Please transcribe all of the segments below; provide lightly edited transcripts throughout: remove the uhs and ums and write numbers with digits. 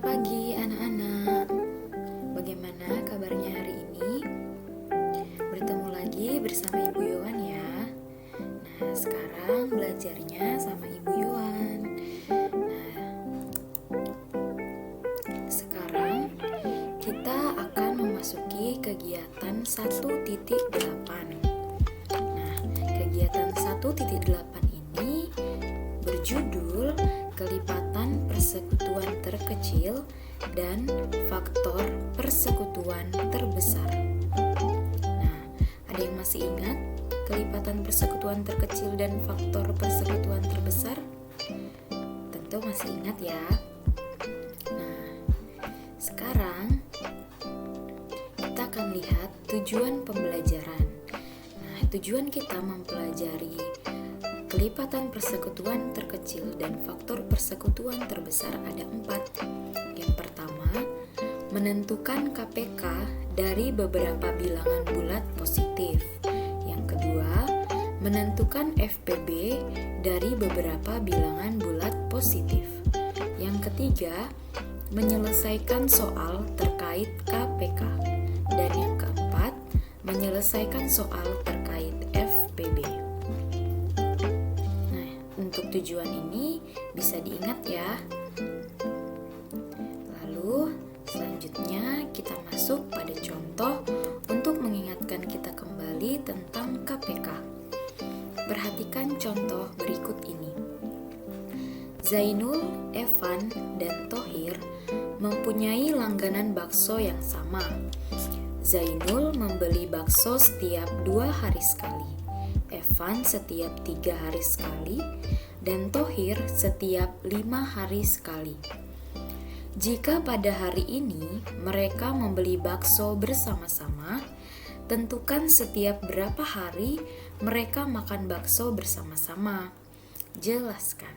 pagi anak-anak. Bagaimana kabarnya hari ini? Bertemu lagi bersama Ibu Yowan ya. Nah, sekarang belajarnya sama Ibu Yowan. Sekarang kita akan memasuki kegiatan 1.8. Nah, kegiatan 1.8 ini berjudul kelipatan persekutuan terkecil dan faktor persekutuan terbesar. Nah, ada yang masih ingat kelipatan persekutuan terkecil dan faktor persekutuan terbesar? Tentu masih ingat ya. Nah, sekarang kita akan lihat tujuan pembelajaran. Nah, tujuan kita mempelajari kelipatan persekutuan terkecil dan faktor persekutuan terbesar ada 4. Yang pertama, menentukan KPK dari beberapa bilangan bulat positif. Yang kedua, menentukan FPB dari beberapa bilangan bulat positif. Yang ketiga, menyelesaikan soal terkait KPK. Dan yang keempat, menyelesaikan soal terkait FPB. Untuk tujuan ini bisa diingat ya. Lalu selanjutnya kita masuk pada contoh untuk mengingatkan kita kembali tentang KPK. Perhatikan contoh berikut ini. Zainul, Evan, dan Thohir mempunyai langganan bakso yang sama. Zainul membeli bakso setiap 2 hari sekali, Evan setiap 3 hari sekali, dan Thohir setiap 5 hari sekali. Jika pada hari ini mereka membeli bakso bersama-sama, tentukan setiap berapa hari mereka makan bakso bersama-sama. Jelaskan.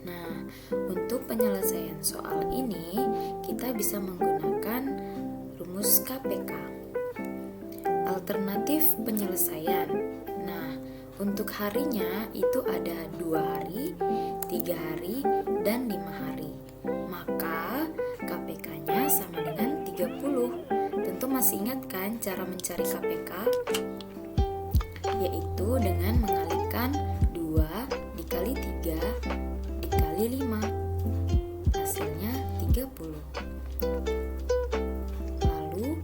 Nah, untuk penyelesaian soal ini kita bisa menggunakan rumus KPK. Alternatif penyelesaian. Nah, untuk harinya itu ada 2 hari, 3 hari, dan 5 hari. Maka KPK-nya sama dengan 30. Tentu masih ingat kan cara mencari KPK? Yaitu dengan mengalihkan 2 dikali 3 dikali 5. Hasilnya 30. Lalu,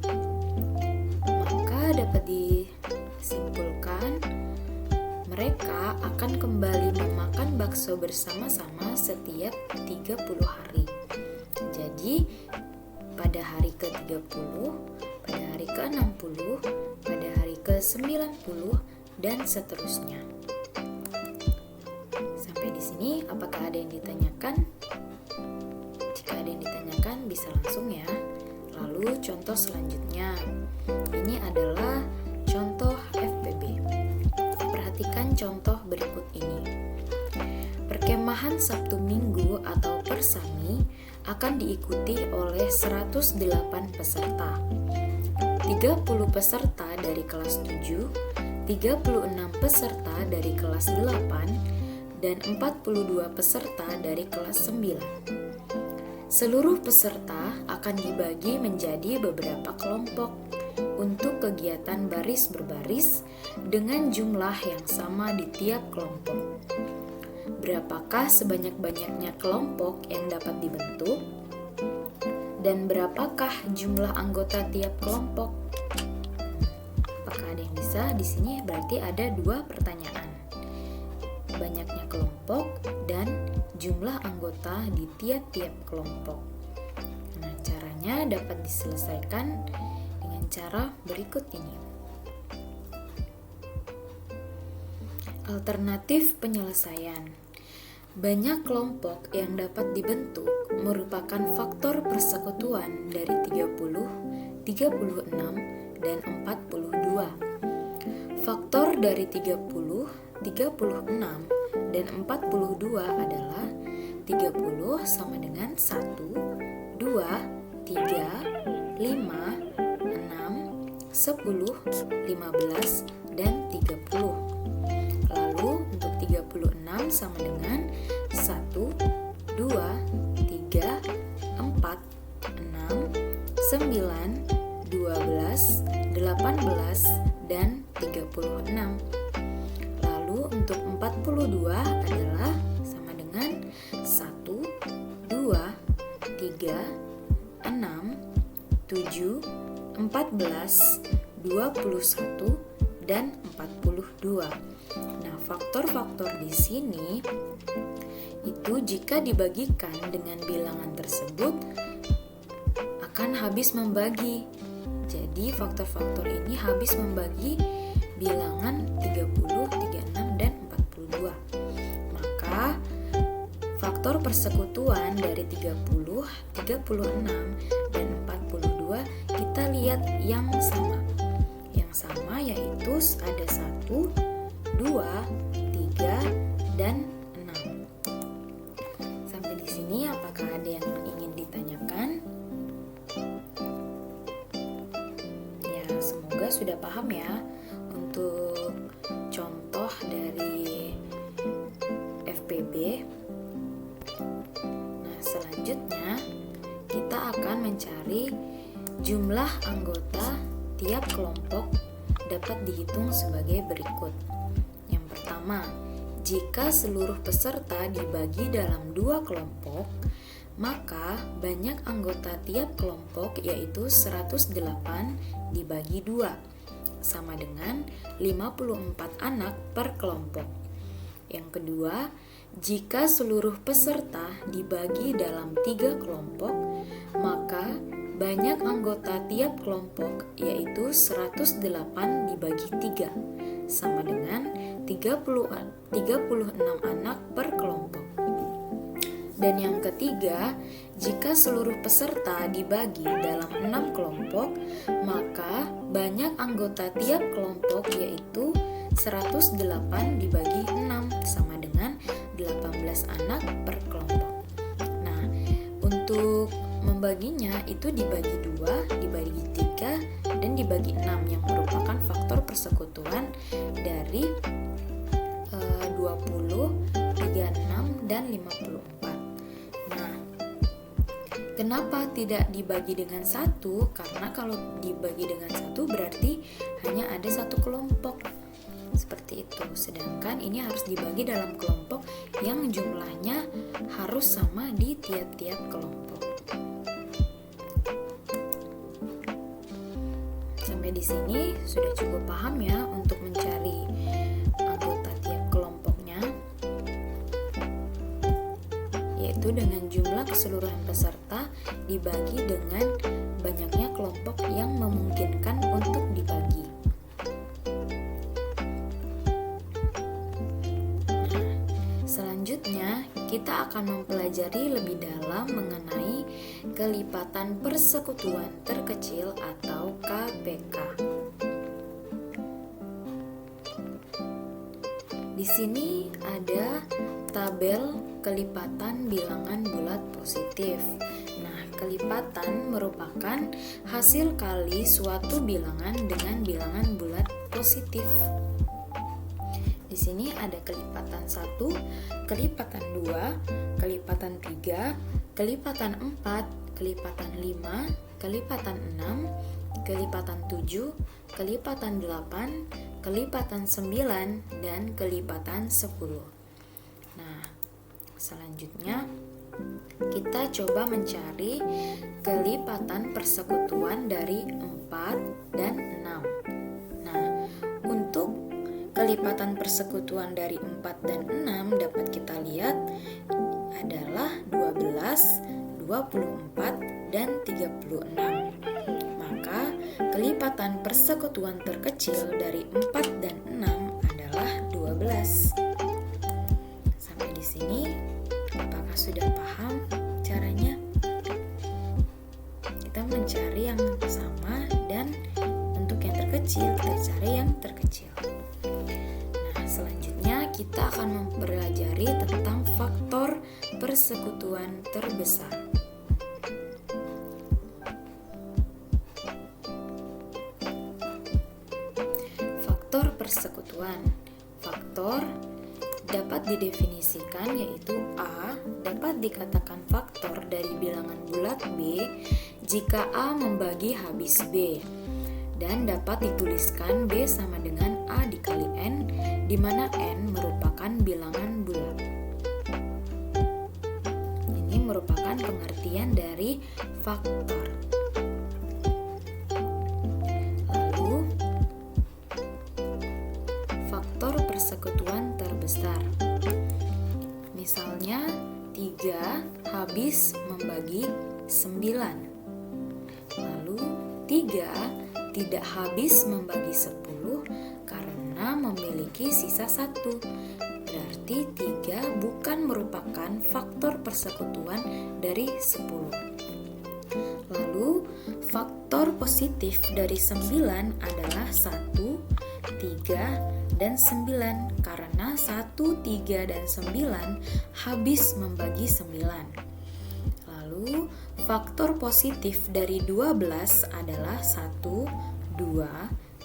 maka dapat disimpulkan mereka akan kembali memakan bakso bersama-sama setiap 30 hari. Jadi, pada hari ke-30, pada hari ke-60, pada hari ke-90, dan seterusnya. Sampai di sini, apakah ada yang ditanyakan? Jika ada yang ditanyakan, bisa langsung ya. Lalu, contoh selanjutnya. Ini adalah contoh FPB. Perhatikan contoh berikut ini. Perkemahan Sabtu Minggu atau persami akan diikuti oleh 108 peserta. 30 peserta dari kelas 7, 36 peserta dari kelas 8, dan 42 peserta dari kelas 9. Seluruh peserta akan dibagi menjadi beberapa kelompok untuk kegiatan baris berbaris dengan jumlah yang sama di tiap kelompok. Berapakah sebanyak-banyaknya kelompok yang dapat dibentuk? Dan berapakah jumlah anggota tiap kelompok? Apakah ada yang bisa? Di sini berarti ada 2 pertanyaan. Banyaknya kelompok dan jumlah anggota di tiap-tiap kelompok. Nah, caranya dapat diselesaikan dengan cara berikut ini. Alternatif penyelesaian. Banyak kelompok yang dapat dibentuk merupakan faktor persekutuan dari 30, 36, dan 42. Faktor dari 30, 36, dan 42 adalah 30 sama dengan 1, 2, 3, 5, 6, 10, 15, dan 30. Lalu untuk 36 sama dengan 1, 2, 3, 4, 9, 12, 18, dan 36. Lalu untuk 42 adalah sama dengan 1, 2, 3, 6, 7, 14, 21, dan 42. Nah, faktor-faktor di sini itu jika dibagikan dengan bilangan tersebut akan habis membagi. Jadi faktor-faktor ini habis membagi bilangan 30, 36, dan 42. Maka faktor persekutuan dari 30, 36, dan 42 kita lihat yang sama. Yang sama yaitu ada 1, 2, 3, dan 6. Sampai di sini apakah ada yang ingin ditanyakan? Ya, semoga sudah paham ya untuk contoh dari FPB. Nah, selanjutnya kita akan mencari jumlah anggota tiap kelompok dapat dihitung sebagai berikut. Yang pertama, jika seluruh peserta dibagi dalam 2 kelompok, maka banyak anggota tiap kelompok yaitu 108 dibagi 2, sama dengan 54 anak per kelompok. Yang kedua, jika seluruh peserta dibagi dalam 3 kelompok, maka banyak anggota tiap kelompok yaitu 108 dibagi 3, sama dengan 36 anak per kelompok. Dan yang ketiga, jika seluruh peserta dibagi dalam 6 kelompok, maka banyak anggota tiap kelompok yaitu 108 dibagi 6, sama dengan 18 anak per kelompok. Nah, untuk membaginya itu dibagi 2, dibagi 3, dan dibagi 6 yang merupakan faktor persekutuan dari 20, 36, dan 54. Nah, kenapa tidak dibagi dengan 1? Karena kalau dibagi dengan 1 berarti hanya ada 1 kelompok. Seperti itu. Sedangkan ini harus dibagi dalam kelompok yang jumlahnya harus sama di tiap-tiap kelompok. Sampai di sini sudah cukup paham ya untuk mencari anggota tiap kelompoknya, yaitu dengan jumlah keseluruhan peserta dibagi dengan banyaknya kelompok yang memungkinkan untuk dibagi. Nah, selanjutnya kita akan mempelajari lebih dalam mengenai kelipatan persekutuan terkecil atau KPK. Di sini ada tabel kelipatan bilangan bulat positif. Nah, kelipatan merupakan hasil kali suatu bilangan dengan bilangan bulat positif. Di sini ada kelipatan 1, kelipatan 2, kelipatan 3, kelipatan 4, kelipatan 5, kelipatan 6, kelipatan 7, kelipatan 8, kelipatan 9, dan kelipatan 10. Nah, selanjutnya kita coba mencari kelipatan persekutuan dari 4 dan 6. Nah, untuk kelipatan persekutuan dari 4 dan 6 dapat kita lihat adalah 12, 24, dan 36. Maka kelipatan persekutuan terkecil dari 4 dan 6 adalah 12. Sampai di sini apakah sudah paham caranya? Kita mencari yang sama dan untuk yang terkecil kita cari yang terkecil. Selanjutnya kita akan mempelajari tentang faktor persekutuan terbesar. Faktor persekutuan. Faktor dapat didefinisikan yaitu A dapat dikatakan faktor dari bilangan bulat B jika A membagi habis B, dan dapat dituliskan B sama dengan A dikali N, di mana N merupakan bilangan bulat. Ini merupakan pengertian dari faktor. Lalu, faktor persekutuan terbesar. Misalnya 3 habis membagi 9. Lalu 3 tidak habis membagi 10 karena memiliki sisa 1. Berarti 3 bukan merupakan faktor persekutuan dari 10. Lalu faktor positif dari 9 adalah 1, 3, dan 9 karena 1, 3, dan 9 habis membagi 9. Lalu faktor positif dari 12 adalah 1, 2,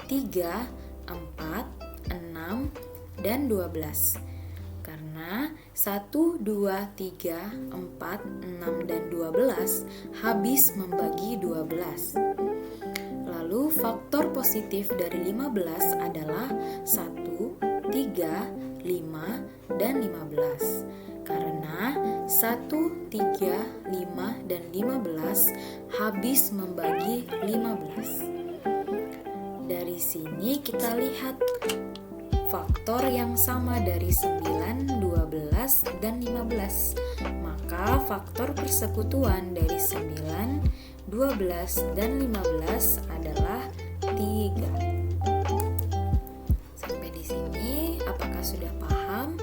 3, 4, 6, dan 12. Karena 1, 2, 3, 4, 6, dan 12 habis membagi 12. Lalu faktor positif dari 15 adalah 1, 3, 5, dan 15. Karena 1, 3, 5, dan 15 habis membagi 15. Dari sini kita lihat faktor yang sama dari 9, 12, dan 15. Maka faktor persekutuan dari 9, 12, dan 15 adalah 3. Sampai di sini, apakah sudah paham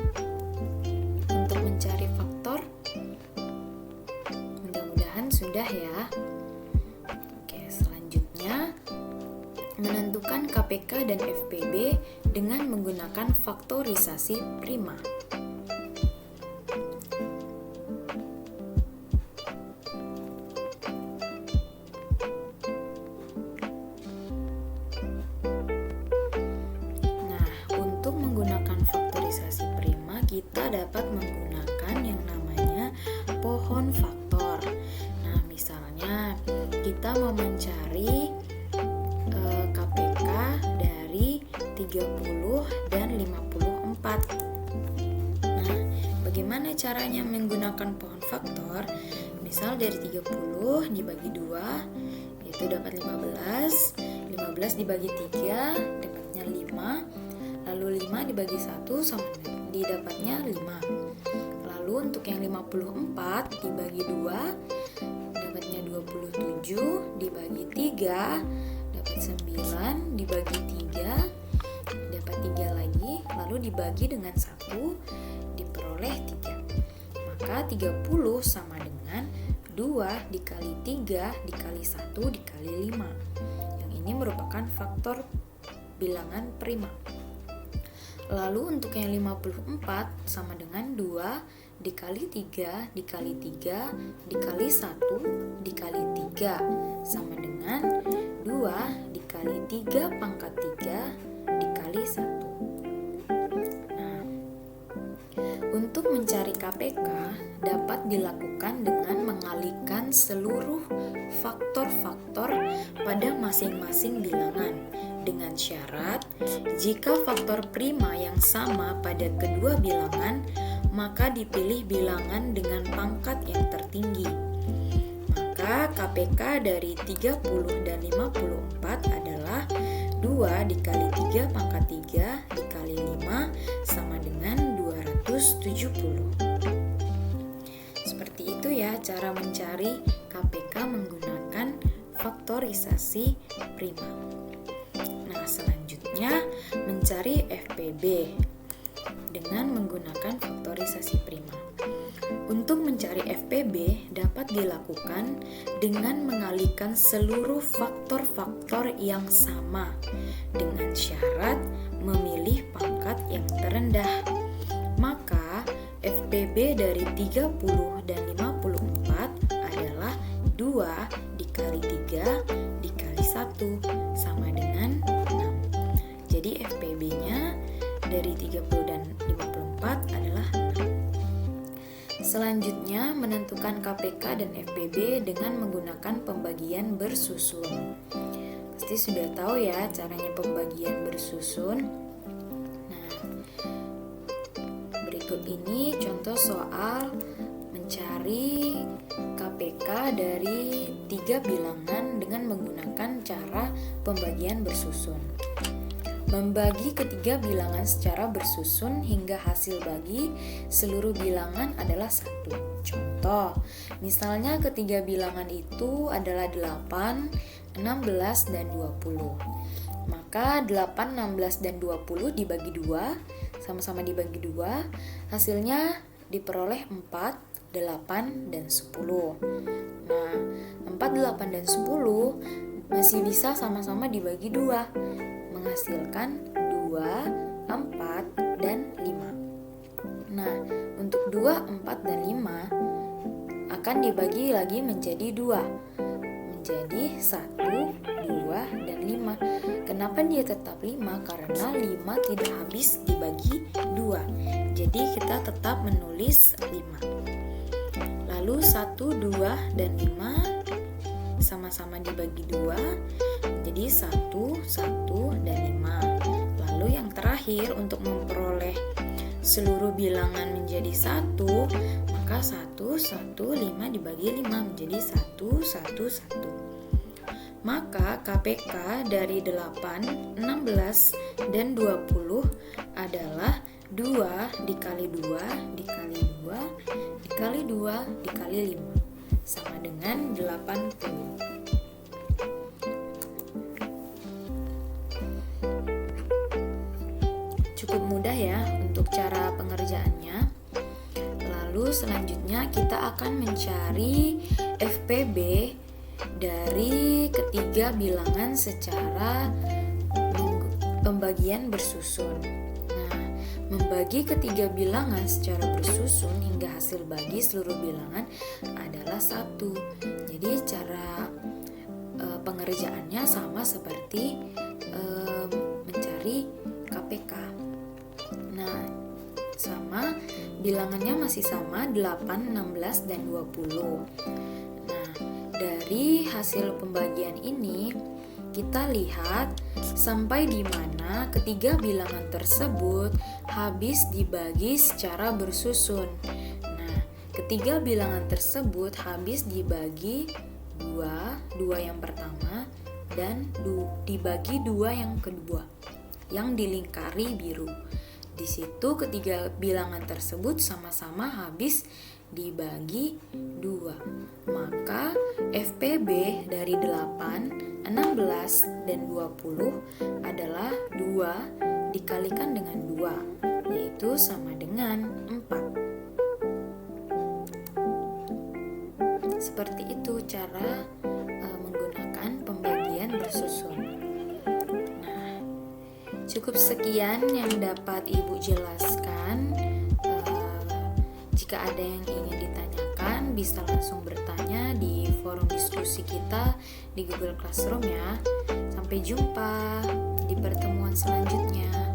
untuk mencari faktor? Mudah-mudahan sudah ya. Oke, selanjutnya menentukan KPK dan FPB dengan menggunakan faktorisasi prima. Kita dapat menggunakan yang namanya pohon faktor. Nah, misalnya kita mau mencari KPK dari 30 dan 54. Nah, bagaimana caranya menggunakan pohon faktor? Misal dari 30 dibagi 2 itu dapat 15. 15 dibagi 3 dapatnya 5. Lalu 5 dibagi 1 sama didapatnya 5. Lalu untuk yang 54 dibagi 2 dapatnya 27, dibagi 3 dapat 9, dibagi 3 dapat 3 lagi, lalu dibagi dengan 1 diperoleh 3. Maka 30 sama dengan 2 dikali 3 dikali 1 dikali 5. Yang ini merupakan faktor bilangan prima. Lalu untuk yang 54 sama dengan 2 dikali 3 dikali 3 dikali 1 dikali 3 sama dengan 2 dikali 3 pangkat 3 dikali 1. Nah, untuk mencari KPK dapat dilakukan dengan mengalihkan seluruh faktor-faktor pada masing-masing bilangan dengan syarat jika faktor prima yang sama pada kedua bilangan maka dipilih bilangan dengan pangkat yang tertinggi. Maka KPK dari 30 dan 54 adalah 2 dikali 3 pangkat 3 dikali 5 sama dengan 270. Seperti itu ya cara mencari KPK menggunakan faktorisasi prima. Nah, selanjutnya mencari FPB dengan menggunakan faktorisasi prima. Untuk mencari FPB dapat dilakukan dengan mengalihkan seluruh faktor-faktor yang sama dengan syarat memilih pangkat yang terendah. Maka FPB dari 30 dan 54 adalah 2 dikali 3 dikali 1 sama dengan 6. Jadi FPB-nya dari 30 dan 54 adalah 6. Selanjutnya, menentukan KPK dan FPB dengan menggunakan pembagian bersusun. Pasti sudah tahu ya caranya pembagian bersusun. Nah, berikut ini contoh soal mencari KPK dari 3 bilangan dengan menggunakan cara pembagian bersusun. Membagi ketiga bilangan secara bersusun hingga hasil bagi seluruh bilangan adalah 1. Contoh, misalnya ketiga bilangan itu adalah 8, 16, dan 20. Maka 8, 16, dan 20 dibagi 2, sama-sama dibagi 2, hasilnya diperoleh 4, 8, dan 10. Nah, 4, 8, dan 10 masih bisa sama-sama dibagi 2, menghasilkan 2, 4, dan 5. Nah, untuk 2, 4, dan 5 akan dibagi lagi menjadi 2, menjadi 1, 2, dan 5. Kenapa dia tetap 5? Karena 5 tidak habis dibagi 2. Jadi kita tetap menulis 5. Lalu 1, 2, dan 5 sama-sama dibagi 2, jadi 1, 1, dan 5. Lalu yang terakhir, untuk memperoleh seluruh bilangan menjadi 1, maka 1, 1, 5 dibagi 5 menjadi 1, 1, 1. Maka KPK dari 8, 16, dan 20 adalah 2 dikali 2 dikali 2 dikali 2 dikali 5, sama dengan 80. Cukup mudah ya untuk cara pengerjaannya. Lalu selanjutnya kita akan mencari FPB dari ketiga bilangan secara pembagian bersusun. Nah, membagi ketiga bilangan secara bersusun hingga hasil bagi seluruh bilangan adalah 1. Jadi cara pengerjaannya sama seperti mencari KPK. Nah, sama, bilangannya masih sama, 8, 16, dan 20. Nah, dari hasil pembagian ini kita lihat sampai di mana ketiga bilangan tersebut habis dibagi secara bersusun. Nah, ketiga bilangan tersebut habis dibagi 2 yang pertama, dan dibagi 2 yang kedua, yang dilingkari biru. Di situ ketiga bilangan tersebut sama-sama habis dibagi 2. Maka FPB dari 8, 16, dan 20 adalah 2 dikalikan dengan 2, yaitu sama dengan 4. Seperti itu cara menggunakan pembagian bersusun. Cukup sekian yang dapat Ibu jelaskan. Jika ada yang ingin ditanyakan, bisa langsung bertanya di forum diskusi kita di Google Classroom ya. Sampai jumpa di pertemuan selanjutnya.